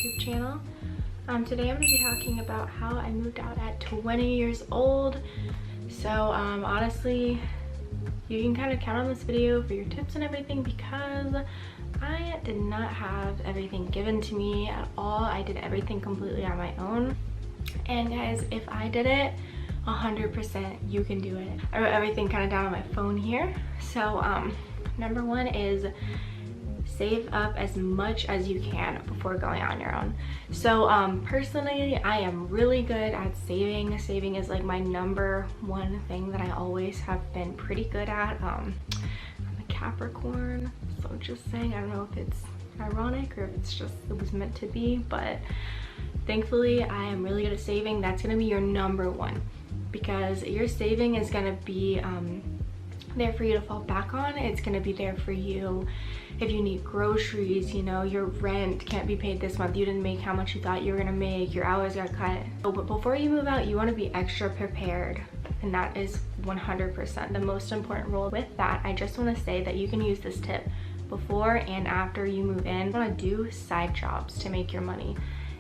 YouTube channel. Today I'm going to be talking about how I moved out at 20 years old. So honestly, you can kind of count on this video for your tips and everything because I did not have everything given to me at all. I did everything completely on my own. And guys, if I did it, 100% you can do it. I wrote everything kind of down on my phone here. So number one is save up as much as you can before going on your own. So personally, I am really good at saving. Saving is like my number one thing that I always have been pretty good at. I'm a Capricorn, so just saying, I don't know if it's ironic or if it's just it was meant to be, but thankfully I am really good at saving. That's gonna be your number one, because your saving is gonna be there for you to fall back on. It's gonna be there for you if you need groceries, you know, your rent can't be paid this month, you didn't make how much you thought you were gonna make, your hours got cut. But before you move out, you wanna be extra prepared, and that is 100% the most important rule. With that, I just wanna say that you can use this tip before and after you move in. You wanna do side jobs to make your money.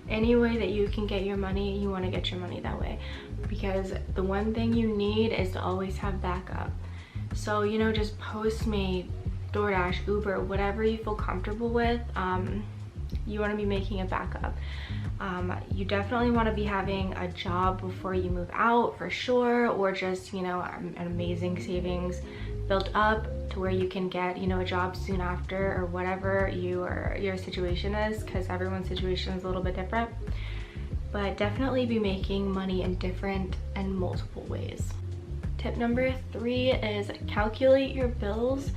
Any way that you can get your money, you wanna get your money that way, because the one thing you need is to always have backup. So, you know, just Postmate, DoorDash, Uber, whatever you feel comfortable with, you want to be making a backup. You definitely want to be having a job before you move out for sure, or just, you know, an amazing savings built up to where you can get, you know, a job soon after, or whatever your situation is, because everyone's situation is a little bit different. But definitely be making money in different and multiple ways. Tip number 3 is calculate your bills,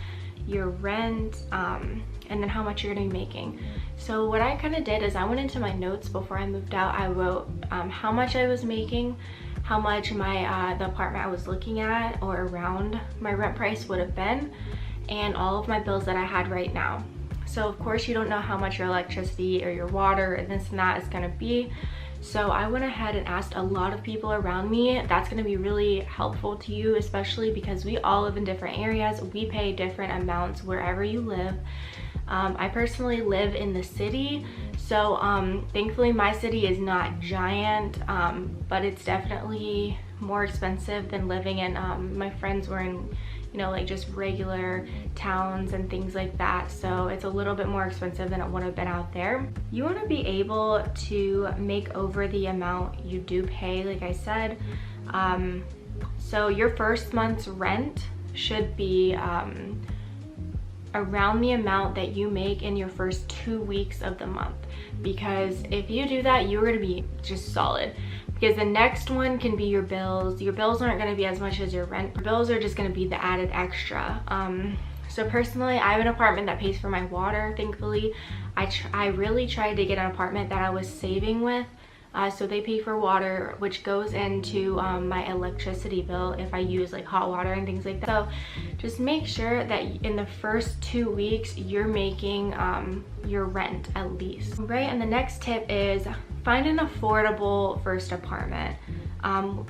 your rent, and then how much you're gonna be making. So what I kind of did is I went into my notes before I moved out. I wrote how much I was making, how much my the apartment I was looking at or around my rent price would have been, and all of my bills that I had right now. So of course you don't know how much your electricity or your water and this and that is gonna be. So I went ahead and asked a lot of people around me. That's going to be really helpful to you, especially because we all live in different areas. We pay different amounts wherever you live. I personally live in the city, so thankfully my city is not giant, but it's definitely more expensive than living in, my friends were in, you know, like just regular towns and things like that, so it's a little bit more expensive than it would have been out there. You want to be able to make over the amount you do pay, like I said. So your first month's rent should be around the amount that you make in your first 2 weeks of the month, because if you do that, you're going to be just solid. Because the next one can be your bills. Your bills aren't going to be as much as your rent. Your bills are just going to be the added extra. So personally, I have an apartment that pays for my water, thankfully. I really tried to get an apartment that I was saving with. So they pay for water, which goes into my electricity bill if I use like hot water and things like that. So just make sure that in the first 2 weeks, you're making your rent at least. Right, and the next tip is find an affordable first apartment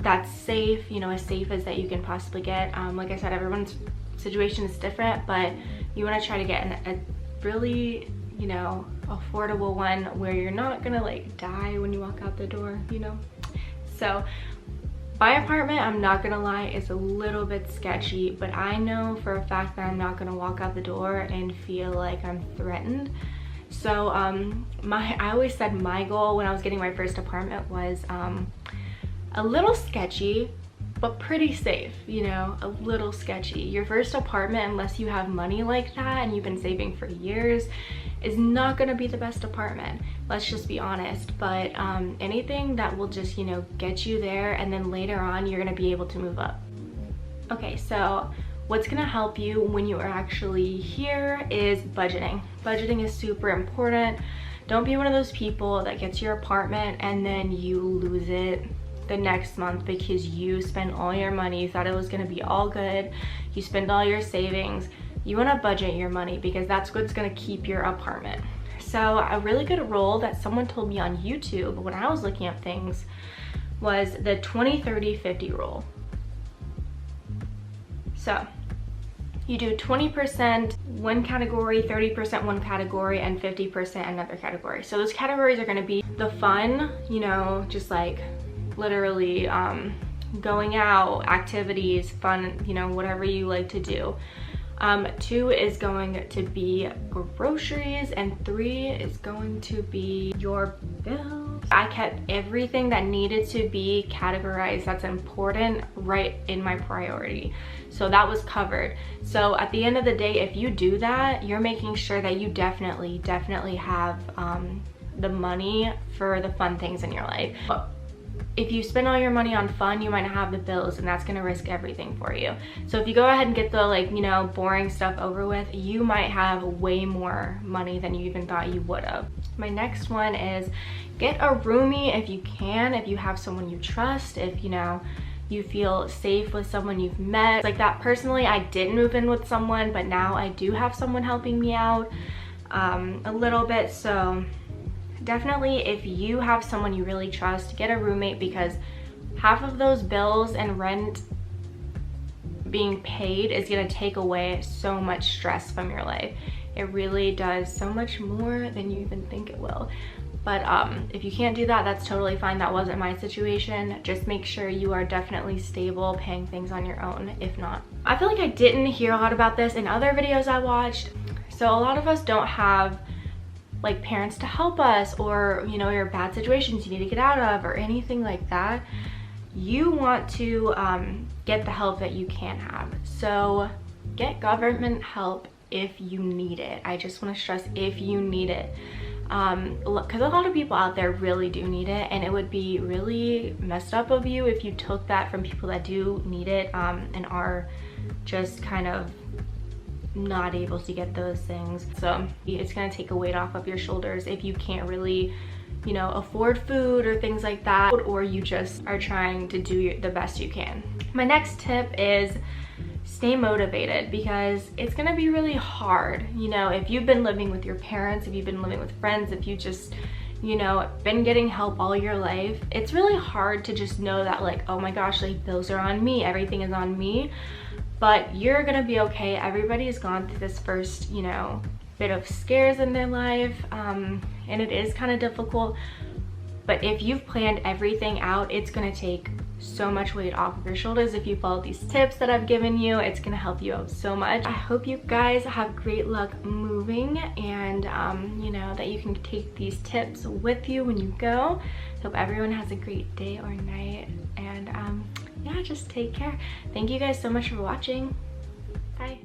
that's safe, you know, as safe as that you can possibly get. Like I said, everyone's situation is different, but you want to try to get a really, you know, affordable one where you're not gonna like die when you walk out the door, you know. So my apartment, I'm not gonna lie, is a little bit sketchy, but I know for a fact that I'm not gonna walk out the door and feel like I'm threatened. So I always said my goal when I was getting my first apartment was a little sketchy, but pretty safe, you know, a little sketchy. Your first apartment, unless you have money like that and you've been saving for years, is not gonna be the best apartment. Let's just be honest. But anything that will just, you know, get you there, and then later on you're gonna be able to move up. Okay, so what's gonna help you when you are actually here is budgeting. Budgeting is super important. Don't be one of those people that gets your apartment and then you lose it the next month because you spent all your money, you thought it was gonna be all good, you spend all your savings. You wanna budget your money because that's what's gonna keep your apartment. So a really good rule that someone told me on YouTube when I was looking at things was the 20-30-50 rule. So You do 20% one category, 30% one category, and 50% another category. So those categories are gonna be the fun, you know, just like literally going out, activities, fun, you know, whatever you like to do. 2 is going to be groceries, and 3 is going to be your bills. I kept everything that needed to be categorized that's important right in my priority. So that was covered. So at the end of the day, if you do that, you're making sure that you definitely have the money for the fun things in your life. If you spend all your money on fun, you might not have the bills, and that's gonna risk everything for you. So if you go ahead and get the, like, you know, boring stuff over with, you might have way more money than you even thought you would have. My next one is get a roomie if you can, if you have someone you trust, if, you know, you feel safe with someone you've met. Like that, personally, I did move in with someone, but now I do have someone helping me out a little bit. So definitely, if you have someone you really trust, get a roommate, because half of those bills and rent being paid is gonna take away so much stress from your life. It really does, so much more than you even think it will. But if you can't do that, that's totally fine. That wasn't my situation. Just make sure you are definitely stable, paying things on your own, if not. I feel like I didn't hear a lot about this in other videos I watched. So a lot of us don't have like parents to help us, or, you know, your bad situations you need to get out of, or anything like that. You want to get the help that you can have. So get government help if you need it. I just want to stress, if you need it, because a lot of people out there really do need it, and it would be really messed up of you if you took that from people that do need it and are just kind of not able to get those things. So it's gonna take a weight off of your shoulders if you can't really, you know, afford food or things like that, or you just are trying to do the best you can. My next tip is stay motivated, because it's gonna be really hard, you know, if you've been living with your parents, if you've been living with friends, if you just, you know, been getting help all your life. It's really hard to just know that, like, oh my gosh, like, bills are on me, everything is on me. But you're gonna be okay. Everybody's gone through this first, you know, bit of scares in their life, and it is kind of difficult. But if you've planned everything out, it's gonna take so much weight off of your shoulders. If you follow these tips that I've given you, it's gonna help you out so much. I hope you guys have great luck moving, and you know, that you can take these tips with you when you go. Hope everyone has a great day or night, and yeah, just take care. Thank you guys so much for watching. Bye.